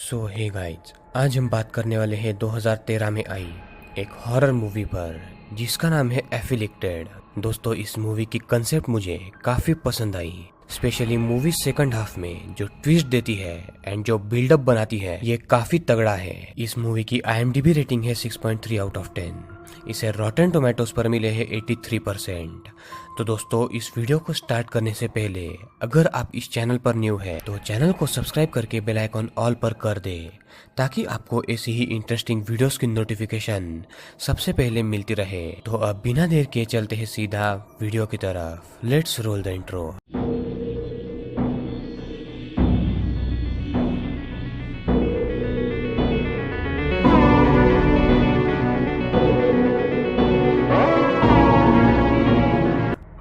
सो hey guys, आज हम बात करने वाले हैं 2013 में आई एक हॉरर मूवी पर जिसका नाम है एफिलिक्टेड। दोस्तों, इस मूवी की कंसेप्ट मुझे काफी पसंद आई, स्पेशली मूवी सेकंड हाफ में जो ट्विस्ट देती है एंड जो बिल्डअप बनाती है ये काफी तगड़ा है। इस मूवी की IMDb रेटिंग है 6.3 आउट ऑफ 10। इसे रॉटन टोमेटोज पर मिले हैं 83%। तो दोस्तों, इस वीडियो को स्टार्ट करने से पहले अगर आप इस चैनल पर न्यू है तो चैनल को सब्सक्राइब करके बेल आइकॉन ऑल पर कर दे ताकि आपको ऐसी ही इंटरेस्टिंग वीडियोस की नोटिफिकेशन सबसे पहले मिलती रहे। तो अब बिना देर के चलते हैं सीधा वीडियो की तरफ। Let's roll the intro.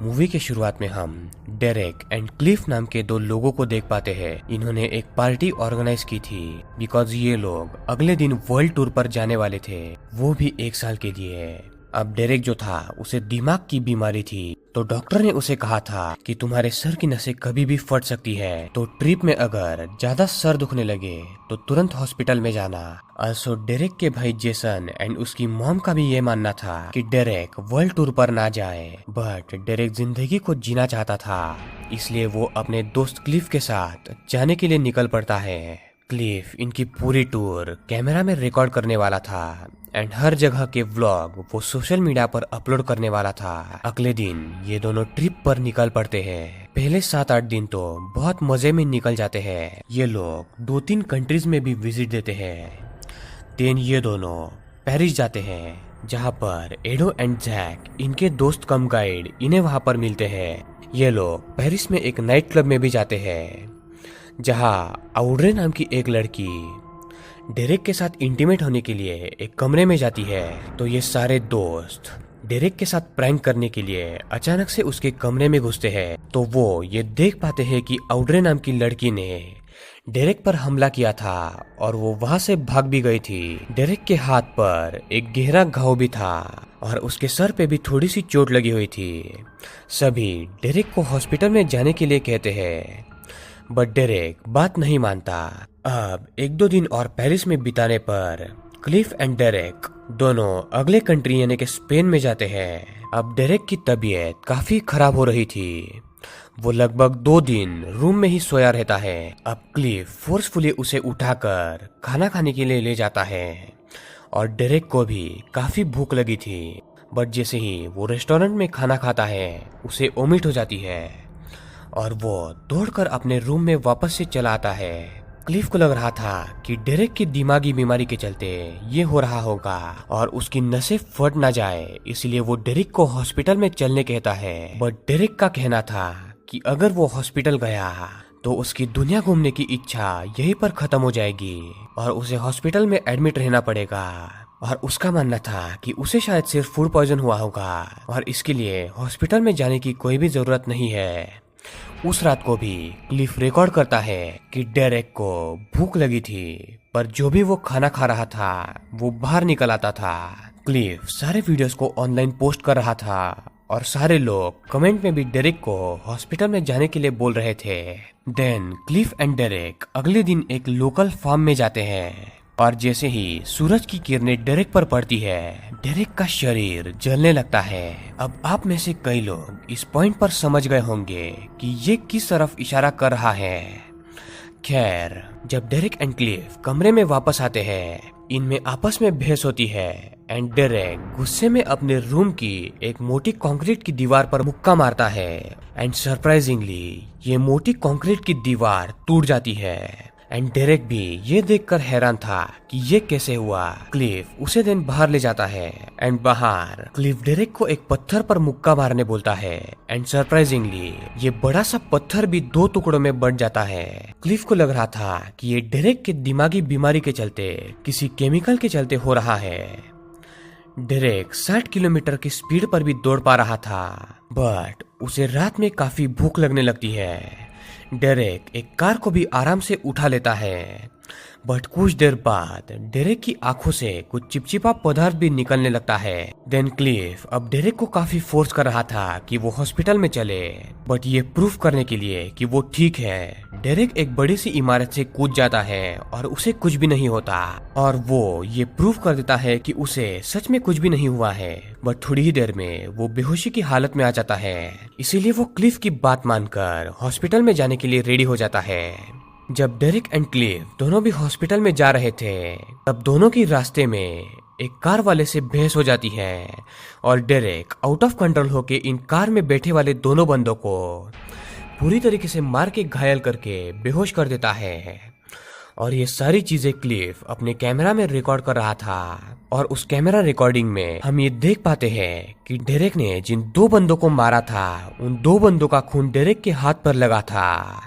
Movie के शुरुआत में हम डेरेक एंड क्लिफ नाम के दो लोगों को देख पाते हैं। इन्होंने एक पार्टी ऑर्गेनाइज की थी बिकॉज ये लोग अगले दिन वर्ल्ड टूर पर जाने वाले थे, वो भी 1 साल के लिए। अब डेरेक जो था उसे दिमाग की बीमारी थी, तो डॉक्टर ने उसे कहा था कि तुम्हारे सर की नसें कभी भी फट सकती है, तो ट्रिप में अगर ज्यादा सर दुखने लगे तो तुरंत हॉस्पिटल में जाना। also डेरेक के भाई जेसन एंड उसकी मॉम का भी ये मानना था कि डेरेक वर्ल्ड टूर पर ना जाए, बट डेरेक जिंदगी को जीना चाहता था, इसलिए वो अपने दोस्त क्लिफ के साथ जाने के लिए निकल पड़ता है। क्लिफ इनकी पूरी टूर कैमरा में रिकॉर्ड करने वाला था एंड हर जगह के व्लॉग वो सोशल मीडिया पर अपलोड करने वाला था। अगले दिन ये दोनों ट्रिप पर निकल पड़ते हैं। पहले 7-8 दिन तो बहुत मजे में निकल जाते हैं। ये लोग 2-3 कंट्रीज में भी विजिट देते हैं। देन ये दोनों पेरिस जाते हैं, जहाँ पर एडो एंड जैक इनके दोस्त कम गाइड इन्हें वहां पर मिलते हैं। ये लोग पेरिस में एक नाइट क्लब में भी जाते हैं, जहाँ आउड्रे नाम की एक लड़की डेरेक के साथ इंटीमेट होने के लिए एक कमरे में जाती है। तो ये सारे दोस्त डेरेक के साथ प्रैंक करने के लिए अचानक से उसके कमरे में घुसते हैं। तो वो ये देख पाते हैं कि आउड्रे नाम की लड़की ने डेरेक पर हमला किया था और वो वहां से भाग भी गई थी। डेरेक के हाथ पर एक गहरा घाव भी था और उसके सर पे भी थोड़ी सी चोट लगी हुई थी। सभी डेरेक को हॉस्पिटल में जाने के लिए कहते हैं, बट डेरेक बात नहीं मानता। अब 1-2 दिन और पेरिस में बिताने पर क्लिफ एंड डेरेक दोनों अगले कंट्री यानी कि स्पेन में जाते हैं। अब डेरेक की तबीयत काफी खराब हो रही थी, वो लगभग 2 दिन रूम में ही सोया रहता है। अब क्लिफ फोर्सफुली उसे उठाकर खाना खाने के लिए ले जाता है और डेरेक को भी काफी भूख लगी थी, बट जैसे ही वो रेस्टोरेंट में खाना खाता है उसे वोमिट हो जाती है और वो दौड़कर अपने रूम में वापस से चला आता है। क्लिफ को लग रहा था कि डेरेक की दिमागी बीमारी के चलते ये हो रहा होगा और उसकी नसें फट ना जाए, इसलिए वो डेरेक को हॉस्पिटल में चलने कहता है। बट डेरेक का कहना था कि अगर वो हॉस्पिटल गया तो उसकी दुनिया घूमने की इच्छा यहीं पर खत्म हो जाएगी और उसे हॉस्पिटल में एडमिट रहना पड़ेगा। और उसका मानना था कि उसे शायद सिर्फ फूड पॉइजन हुआ होगा और इसके लिए हॉस्पिटल में जाने की कोई भी जरूरत नहीं है। उस रात को भी क्लिफ रिकॉर्ड करता है कि डेरेक को भूख लगी थी, पर जो भी वो खाना खा रहा था वो बाहर निकल आता था। क्लिफ सारे वीडियोस को ऑनलाइन पोस्ट कर रहा था और सारे लोग कमेंट में भी डेरेक को हॉस्पिटल में जाने के लिए बोल रहे थे। देन क्लिफ एंड डेरेक अगले दिन एक लोकल फार्म में जाते हैं और जैसे ही सूरज की किरणें डेरेक पर पड़ती है, डेरेक का शरीर जलने लगता है। अब आप में से कई लोग इस पॉइंट पर समझ गए होंगे कि ये किस तरफ इशारा कर रहा है। खैर, जब डेरेक एंड क्लिफ कमरे में वापस आते हैं, इनमें आपस में बहस होती है एंड डेरेक गुस्से में अपने रूम की एक मोटी कंक्रीट की दीवार पर मुक्का मारता है एंड सरप्राइजिंगली ये मोटी कंक्रीट की दीवार टूट जाती है। एंड डेरेक भी ये देखकर हैरान था कि ये कैसे हुआ। क्लिफ उसे दिन बाहर ले जाता है एंड बाहर क्लिफ डेरेक को एक पत्थर पर मुक्का मारने बोलता है एंड सरप्राइजिंगली ये बड़ा सा पत्थर भी 2 टुकड़ों में बंट जाता है। क्लिफ को लग रहा था कि ये डेरेक के दिमागी बीमारी के चलते, किसी केमिकल के चलते हो रहा है। डेरेक 60 किलोमीटर की स्पीड पर भी दौड़ पा रहा था, बट उसे रात में काफी भूख लगने लगती है। डेरेक एक कार को भी आराम से उठा लेता है, बट कुछ देर बाद डेरेक की आंखों से कुछ चिपचिपा पदार्थ भी निकलने लगता है। देन क्लिफ अब डेरेक को काफी फोर्स कर रहा था कि वो हॉस्पिटल में चले, बट ये प्रूफ करने के लिए कि वो ठीक है, डेरेक एक बड़ी सी इमारत से कूद जाता है और उसे कुछ भी नहीं होता, और वो ये प्रूफ कर देता है कि उसे सच में कुछ भी नहीं हुआ है। बट थोड़ी ही देर में वो बेहोशी की हालत में आ जाता है, इसीलिए वो क्लिफ की बात मानकर हॉस्पिटल में जाने के लिए रेडी हो जाता है। जब डेरेक एंड क्लिफ दोनों भी हॉस्पिटल में जा रहे थे, तब दोनों की रास्ते में एक कार वाले से बहस हो जाती है और डेरेक आउट ऑफ कंट्रोल होके इन कार में बैठे वाले दोनों बंदों को पूरी तरीके से मार के घायल करके बेहोश कर देता है। और ये सारी चीजें क्लिफ अपने कैमरा में रिकॉर्ड कर रहा था, और उस कैमरा रिकॉर्डिंग में हम ये देख पाते हैं कि डेरेक ने जिन 2 बंदों को मारा था, उन 2 बंदों का खून डेरेक के हाथ पर लगा था,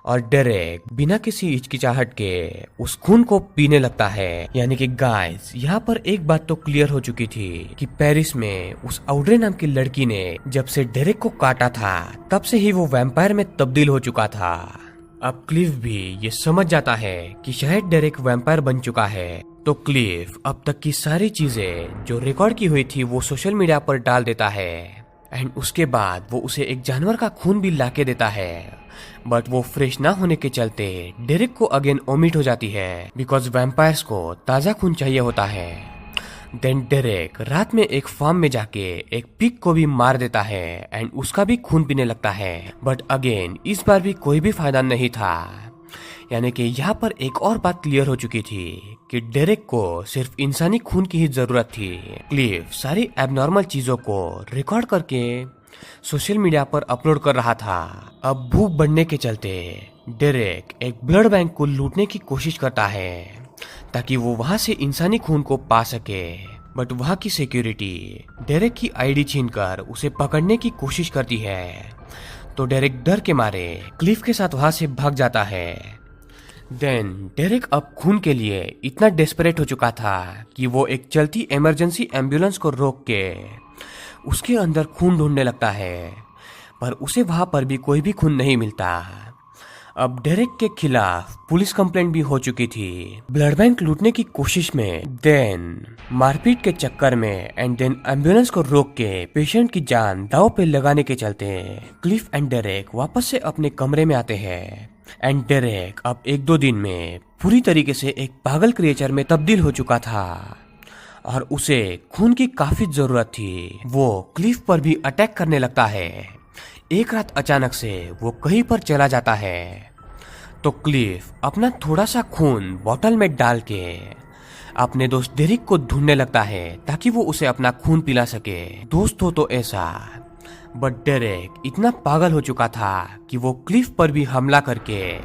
और डेरेक बिना किसी हिचकिचाहट के उस खून को पीने लगता है। यानी कि गाइस, यहाँ पर एक बात तो क्लियर हो चुकी थी कि पेरिस में उस ऑड्रे नाम की लड़की ने जब से डेरेक को काटा था, तब से ही वो वैम्पायर में तब्दील हो चुका था। अब क्लिफ भी ये समझ जाता है कि शायद डेरेक वैम्पायर बन चुका है, तो क्लिफ अब तक की सारी चीजें जो रिकॉर्ड की हुई थी वो सोशल मीडिया पर डाल देता है, एंड उसके बाद वो उसे एक जानवर का खून भी लाके देता है। बट वो फ्रेश ना होने के चलते डेरेक को अगेन ओमिट हो जाती है, बिकॉज वैम्पायर्स को ताजा खून चाहिए होता है। देन डेरेक रात में एक फार्म में जाके एक पिग को भी मार देता है एंड उसका भी खून पीने लगता है, बट अगेन इस बार भी कोई भी फायदा नहीं था। यानी कि यहाँ पर एक और बात क्लियर हो चुकी थी कि डेरेक को सिर्फ इंसानी खून की ही जरूरत थी। क्लिफ सारी एबनॉर्मल चीजों को रिकॉर्ड करके सोशल मीडिया पर अपलोड कर रहा था। अब भूख बढ़ने के चलते डेरेक एक ब्लड बैंक को लूटने की कोशिश करता है ताकि वो वहां से इंसानी खून को पा सके, बट वहां की सिक्योरिटी डेरेक की आईडी छीनकर उसे पकड़ने की कोशिश करती है। तो डेरेक डर के मारे क्लिफ के साथ वहां से भाग जाता है। देन डेरेक अब खून के लिए इतना डेस्परेट हो चुका था कि वो एक चलती इमरजेंसी एम्बुलेंस को रोक के उसके अंदर खून ढूंढने लगता है, पर उसे वहां पर भी कोई भी खून नहीं मिलता। अब डेरेक के खिलाफ पुलिस कंप्लेंट भी हो चुकी थी ब्लड बैंक लूटने की कोशिश में। देन मारपीट के चक्कर में एंड देन एम्बुलेंस को रोक के पेशेंट की जान दांव पे लगाने के चलते क्लिफ एंड डेरेक वापस से अपने कमरे में आते हैं। एंड डेरेक अब 1-2 दिन में पूरी तरीके से एक पागल क्रिएचर में तब्दील हो चुका था और उसे खून की काफी जरूरत थी। वो क्लिफ पर भी अटैक करने लगता है। एक रात अचानक से वो कहीं पर चला जाता है, तो क्लिफ अपना थोड़ा सा खून बोतल में डाल के अपने दोस्त डेरेक को ढूंढने लगता है ताकि वो उसे अपना खून पिला सके। दोस्त हो तो ऐसा, बट डेरेक इतना पागल हो चुका था कि वो क्लिफ पर भी हमला करके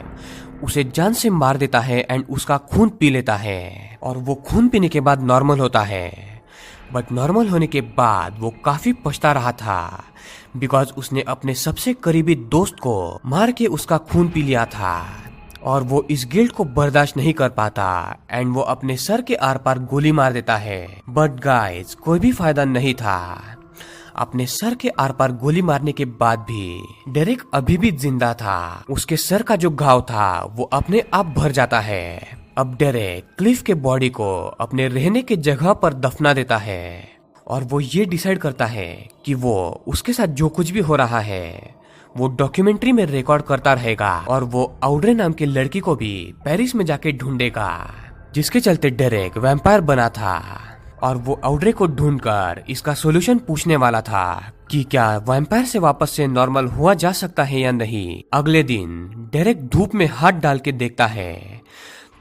उसे जान से मार देता है एंड उसका खून पी लेता है। और वो खून पीने के बाद नॉर्मल होता है, बट नॉर्मल होने के बाद वो काफी पछता रहा था बिकॉज उसने अपने सबसे करीबी दोस्त को मार के उसका खून पी लिया था, और वो इस गिल्ट को बर्दाश्त नहीं कर पाता एंड वो अपने सर के आर पार गोली मार देता है। बट गाइस, कोई भी फायदा नहीं था। अपने सर के आर पार गोली मारने के बाद भी डेरेक अभी भी जिंदा था। उसके सर का जो घाव था वो अपने आप भर जाता है। अब डेरेक क्लिफ के बॉडी को अपने रहने के जगह पर दफना देता है और वो ये डिसाइड करता है कि वो उसके साथ जो कुछ भी हो रहा है वो डॉक्यूमेंट्री में रिकॉर्ड करता रहेगा, और वो ऑड्रे नाम की लड़की को भी पेरिस में जाके ढूंढेगा, जिसके चलते डेरेक वैम्पायर बना था। और वो ऑड्रे को ढूंढकर इसका सॉल्यूशन पूछने वाला था कि क्या वैम्पायर से वापस से नॉर्मल हुआ जा सकता है या नहीं। अगले दिन डेरेक धूप में हाथ डाल के देखता है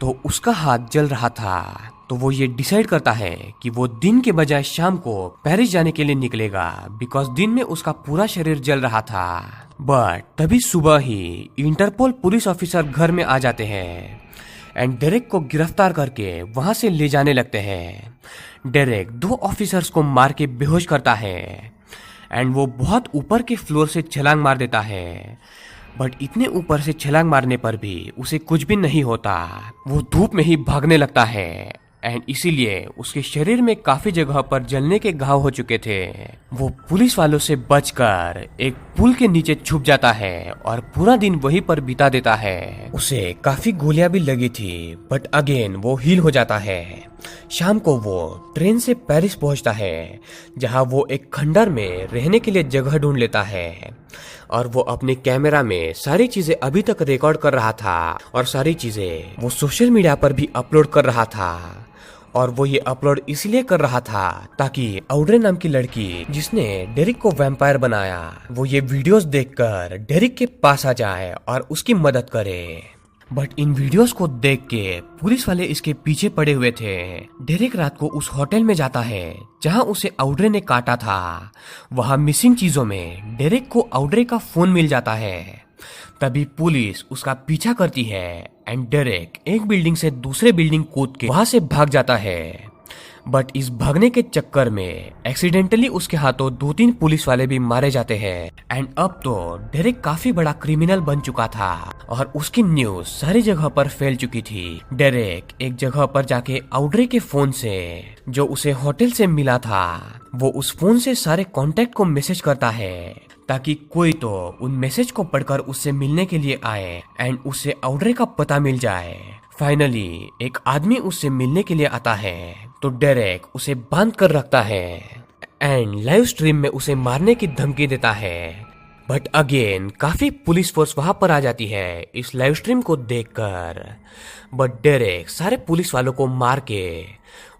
तो उसका हाथ जल रहा था। तो वो ये डिसाइड करता है कि वो दिन के बजाय शाम को पेरिस जाने के लिए निकलेगा बिकॉज दिन में उसका पूरा शरीर जल रहा था। बट तभी सुबह ही इंटरपोल पुलिस ऑफिसर घर में आ जाते हैं एंड डेरेक को गिरफ्तार करके वहां से ले जाने लगते हैं। डेरेक 2 ऑफिसर्स को मार के बेहोश करता है एंड वो बहुत ऊपर के फ्लोर से छलांग मार देता है, बट इतने ऊपर से छलांग मारने पर भी उसे कुछ भी नहीं होता। वो धूप में ही भागने लगता है एंड इसीलिए उसके शरीर में काफी जगह पर जलने के घाव हो चुके थे। वो पुलिस वालों से बचकर एक पुल के नीचे छुप जाता है और पूरा दिन वहीं पर बिता देता है। उसे काफी गोलियां भी लगी थी, बट अगेन वो हील हो जाता है। शाम को वो ट्रेन से पेरिस पहुंचता है, जहां वो एक खंडर में रहने के लिए जगह ढूंढ लेता है और वो अपने कैमरा में सारी चीजें अभी तक रिकॉर्ड कर रहा था और सारी चीजें वो सोशल मीडिया पर भी अपलोड कर रहा था। और वो ये अपलोड इसलिए कर रहा था ताकि ऑड्रे नाम की लड़की जिसने डेरिक को वैम्पायर बनाया, वो ये वीडियोस देखकर डेरिक के पास आ जाए और उसकी मदद करे। बट इन वीडियोस को देख के पुलिस वाले इसके पीछे पड़े हुए थे। डेरिक रात को उस होटल में जाता है जहां उसे ऑड्रे ने काटा था। वहां मिसिंग चीजों में डेरिक को ऑड्रे का फोन मिल जाता है। तभी पुलिस उसका पीछा करती है एंड डेरिक एक बिल्डिंग से दूसरे बिल्डिंग कूद के वहां से भाग जाता है। बट इस भागने के चक्कर में एक्सीडेंटली उसके हाथों 2-3 पुलिस वाले भी मारे जाते हैं। एंड अब तो डेरिक काफी बड़ा क्रिमिनल बन चुका था और उसकी न्यूज सारी जगह पर फैल चुकी थी। डेरिक एक जगह पर जाके ऑड्रे के फोन से जो उसे होटल से मिला था, वो उस फोन से सारे कांटेक्ट को मैसेज करता है ताकि कोई तो उन मैसेज को पढ़कर उससे मिलने के लिए आए एंड उससे ऑड्रे का पता मिल जाए। फाइनली एक आदमी उससे मिलने के लिए आता है तो डेरिक उसे बांध कर रखता है एंड लाइव स्ट्रीम में उसे मारने की धमकी देता है। बट अगेन काफी पुलिस फोर्स वहां पर आ जाती है इस लाइव स्ट्रीम को देखकर। बट डेरिक सारे पुलिस वालों को मार के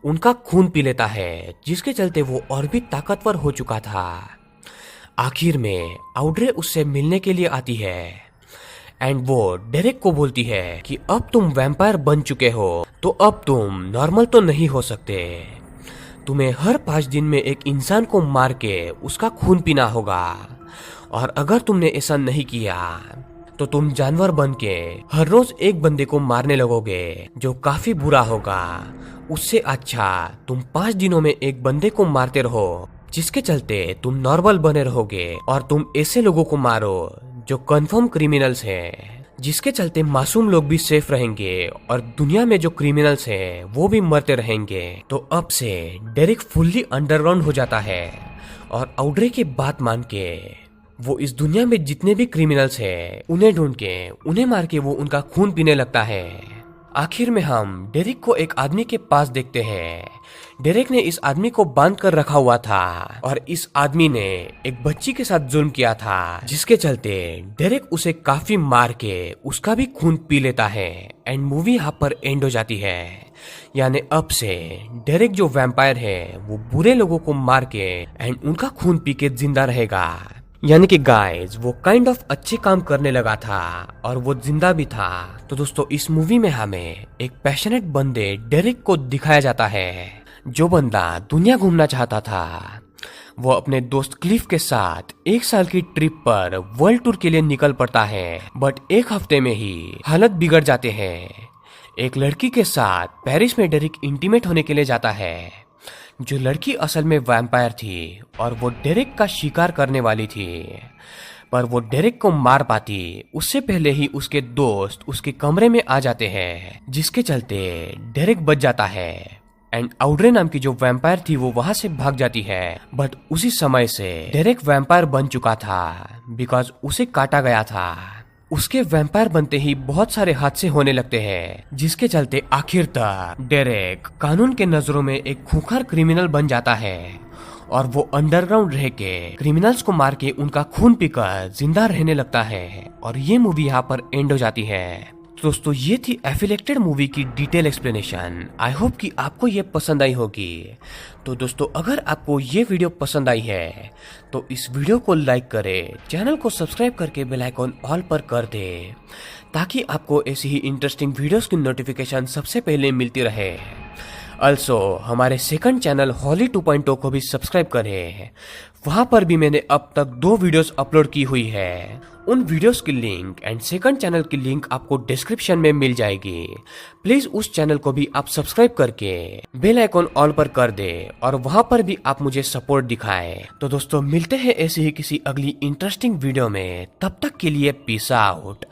उनका खून पी लेता है, जिसके चलते वो और भी ताकतवर हो चुका था। आखिर में ऑड्रे उससे मिलने के लिए आती है एंड वो डेरिक को बोलती है कि अब तुम वैम्पायर बन चुके हो तो अब तुम नॉर्मल तो नहीं हो सकते। तुम्हें हर 5 दिन में एक इंसान को मार के उसका खून पीना होगा और अगर तुमने ऐसा नहीं किया तो तुम जानवर बन के हर रोज एक बंदे को मारने लगोगे, जो काफी बुरा होगा। उससे अच्छा तुम 5 दिनों में एक बंदे को मारते रहो, जिसके चलते तुम नॉर्मल बने रहोगे और तुम ऐसे लोगों को मारो जो कंफर्म क्रिमिनल्स हैं, जिसके चलते मासूम लोग भी सेफ रहेंगे और दुनिया में जो क्रिमिनल्स हैं वो भी मरते रहेंगे। तो अब से डेरिक फुल्ली अंडरग्राउंड हो जाता है और ऑड्रे की बात मान के वो इस दुनिया में जितने भी क्रिमिनल्स हैं उन्हें ढूंढ के उन्हें मार के वो उनका खून पीने लगता है। आखिर में हम डेरिक को एक आदमी के पास देखते हैं। डेरिक ने इस आदमी को बांध कर रखा हुआ था और इस आदमी ने एक बच्ची के साथ जुल्म किया था, जिसके चलते डेरिक उसे काफी मार के उसका भी खून पी लेता है एंड मूवी यहाँ पर एंड हो जाती है। यानी अब से डेरिक जो वैम्पायर है वो बुरे लोगों को मार के एंड उनका खून पी के जिंदा रहेगा। यानी कि गाइस वो काइंड ऑफ अच्छे काम करने लगा था और वो जिंदा भी था। तो दोस्तों इस मूवी में हमें एक पैशनेट बंदे डेरिक को दिखाया जाता है, जो बंदा दुनिया घूमना चाहता था। वो अपने दोस्त क्लिफ के साथ 1 साल की ट्रिप पर वर्ल्ड टूर के लिए निकल पड़ता है, बट 1 हफ्ते में ही हालत बिगड़ जाते हैं। एक लड़की के साथ पेरिस में डेरिक इंटीमेट होने के लिए जाता है, जो लड़की असल में वैम्पायर थी और वो डेरिक का शिकार करने वाली थी। पर वो डेरिक को मार पाती उससे पहले ही उसके दोस्त उसके कमरे में आ जाते हैं, जिसके चलते डेरिक बच जाता है एंड ऑड्रे नाम की जो वैम्पायर थी वो वहां से भाग जाती है। बट उसी समय से डेरिक वैम्पायर बन चुका था बिकॉज उसे काटा गया था। उसके वैम्पायर बनते ही बहुत सारे हादसे होने लगते हैं, जिसके चलते आखिर तक डेरिक कानून के नजरों में एक खूंखार क्रिमिनल बन जाता है और वो अंडरग्राउंड रह के क्रिमिनल्स को मार के उनका खून पीकर जिंदा रहने लगता है। और ये मूवी यहाँ पर एंड हो जाती है। दोस्तों ये थी एफिलेक्टेड मूवी की डिटेल एक्सप्लेनेशन। आई होप कि आपको ये पसंद आई होगी। तो दोस्तों अगर आपको ये वीडियो पसंद आई है तो इस वीडियो को लाइक करें, चैनल को सब्सक्राइब करके बेल आइकॉन ऑल पर कर दें, ताकि आपको ऐसी ही इंटरेस्टिंग वीडियोस की नोटिफिकेशन सबसे पहले मिलती रहे। अल्सो हमारे सेकंड चैनल हॉली 2.0 को भी सब्सक्राइब करें। वहां पर भी मैंने अब तक 2 वीडियोस अपलोड की हुई है। उन वीडियोस की लिंक एंड सेकंड चैनल की लिंक आपको डिस्क्रिप्शन में मिल जाएगी। प्लीज उस चैनल को भी आप सब्सक्राइब करके बेल आइकॉन ऑल पर कर दे और वहां पर भी आप मुझे सपोर्ट दिखाएं। तो दोस्तों मिलते हैं ऐसे ही किसी अगली इंटरेस्टिंग वीडियो में। तब तक के लिए पीस आउट।